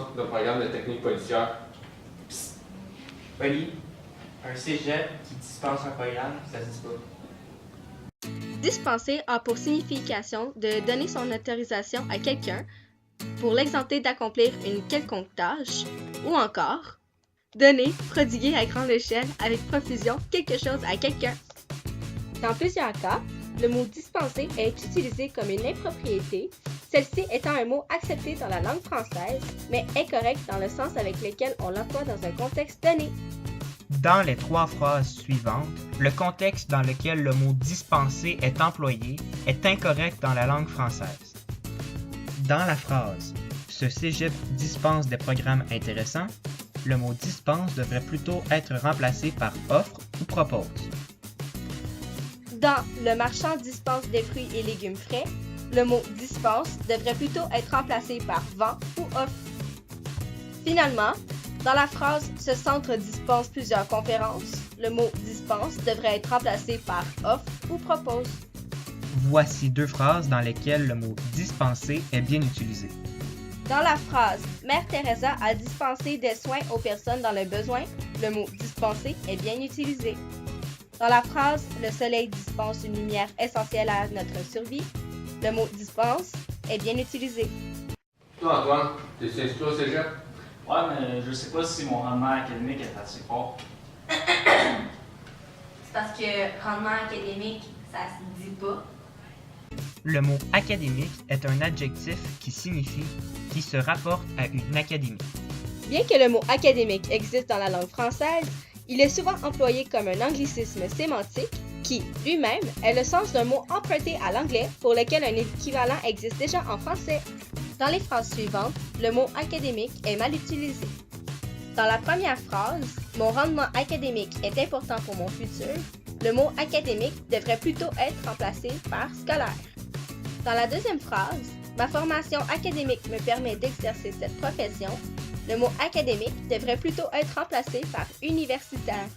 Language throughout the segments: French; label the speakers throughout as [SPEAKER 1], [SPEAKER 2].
[SPEAKER 1] dispense de programme de technique policière.
[SPEAKER 2] Oli, un cégep qui dispense un programme, ça se dit pas.
[SPEAKER 3] Dispenser a pour signification de donner son autorisation à quelqu'un pour l'exempter d'accomplir une quelconque tâche, ou encore donner, prodiguer à grande échelle avec profusion quelque chose à quelqu'un. Dans plusieurs cas, le mot dispenser est utilisé comme une impropriété, celle-ci étant un mot accepté dans la langue française, mais incorrect dans le sens avec lequel on l'emploie dans un contexte donné.
[SPEAKER 4] Dans les 3 phrases suivantes, le contexte dans lequel le mot dispenser est employé est incorrect dans la langue française. Dans la phrase « Ce cégep dispense des programmes intéressants », le mot dispense devrait plutôt être remplacé par offre ou propose.
[SPEAKER 3] Dans le marchand dispense des fruits et légumes frais, le mot dispense devrait plutôt être remplacé par vend ou offre. Finalement, dans la phrase « Ce centre dispense plusieurs conférences », le mot dispense devrait être remplacé par offre ou propose.
[SPEAKER 4] Voici 2 phrases dans lesquelles le mot dispenser est bien utilisé.
[SPEAKER 3] Dans la phrase « Mère Teresa a dispensé des soins aux personnes dans le besoin », le mot « dispenser » est bien utilisé. Dans la phrase « Le soleil dispense une lumière essentielle à notre survie », le mot « dispense » est bien utilisé.
[SPEAKER 1] Toi, Antoine, t'es inscrit au cégep?
[SPEAKER 2] Ouais, mais je sais pas si mon rendement académique est assez fort.
[SPEAKER 5] C'est parce que rendement académique, ça se dit pas.
[SPEAKER 4] Le mot académique est un adjectif qui signifie qui se rapporte à une académie.
[SPEAKER 3] Bien que le mot académique existe dans la langue française, il est souvent employé comme un anglicisme sémantique qui, lui-même, est le sens d'un mot emprunté à l'anglais pour lequel un équivalent existe déjà en français. Dans les phrases suivantes, le mot académique est mal utilisé. Dans la première phrase, « Mon rendement académique est important pour mon futur », le mot académique devrait plutôt être remplacé par scolaire. Dans la deuxième phrase, « Ma formation académique me permet d'exercer cette profession », le mot académique devrait plutôt être remplacé par universitaire.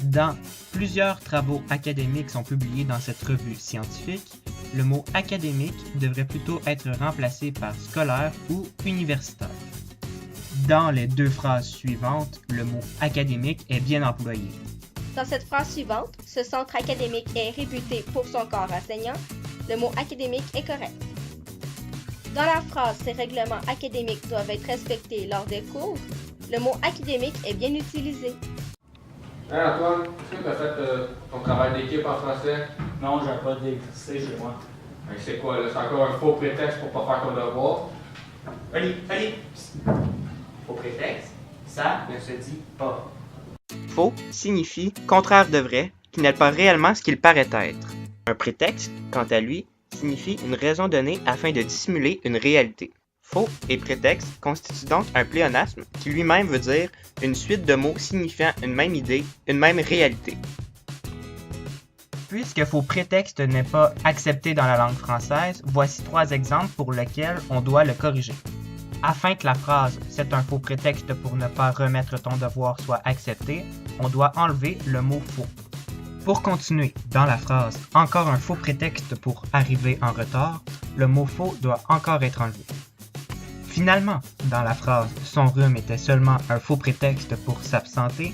[SPEAKER 4] Dans plusieurs travaux académiques sont publiés dans cette revue scientifique, le mot académique devrait plutôt être remplacé par scolaire ou universitaire. Dans les 2 phrases suivantes, le mot académique est bien employé.
[SPEAKER 3] Dans cette phrase suivante, ce centre académique est réputé pour son corps enseignant, le mot académique est correct. Dans la phrase « Ces règlements académiques doivent être respectés lors des cours », le mot académique est bien utilisé.
[SPEAKER 1] Hey Antoine, est-ce que tu as fait ton travail d'équipe en français?
[SPEAKER 2] Non, j'ai pas d'électricité chez moi.
[SPEAKER 1] Hey, c'est quoi, là? C'est encore un faux prétexte pour pas faire ton devoir?
[SPEAKER 2] Oli, au prétexte, ça ne se dit pas.
[SPEAKER 4] Faux signifie contraire de vrai, qui n'est pas réellement ce qu'il paraît être. Un prétexte, quant à lui, signifie une raison donnée afin de dissimuler une réalité. Faux et prétexte constituent donc un pléonasme qui lui-même veut dire une suite de mots signifiant une même idée, une même réalité. Puisque faux prétexte n'est pas accepté dans la langue française, voici 3 exemples pour lesquels on doit le corriger. Afin que la phrase « c'est un faux prétexte pour ne pas remettre ton devoir » soit acceptée, on doit enlever le mot « faux ». Pour continuer, dans la phrase « encore un faux prétexte pour arriver en retard », le mot « faux » doit encore être enlevé. Finalement, dans la phrase « son rhume était seulement un faux prétexte pour s'absenter »,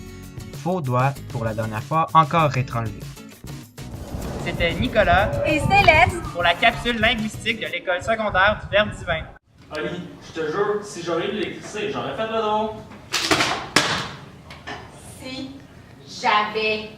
[SPEAKER 4] faux doit, pour la dernière fois, encore être enlevé. C'était Nicolas
[SPEAKER 5] Et Céleste!
[SPEAKER 4] pour la capsule linguistique de l'école secondaire du Verbe divin.
[SPEAKER 2] Oli, je te jure, si j'aurais eu de l'électricité, j'aurais fait le don.
[SPEAKER 5] Si j'avais.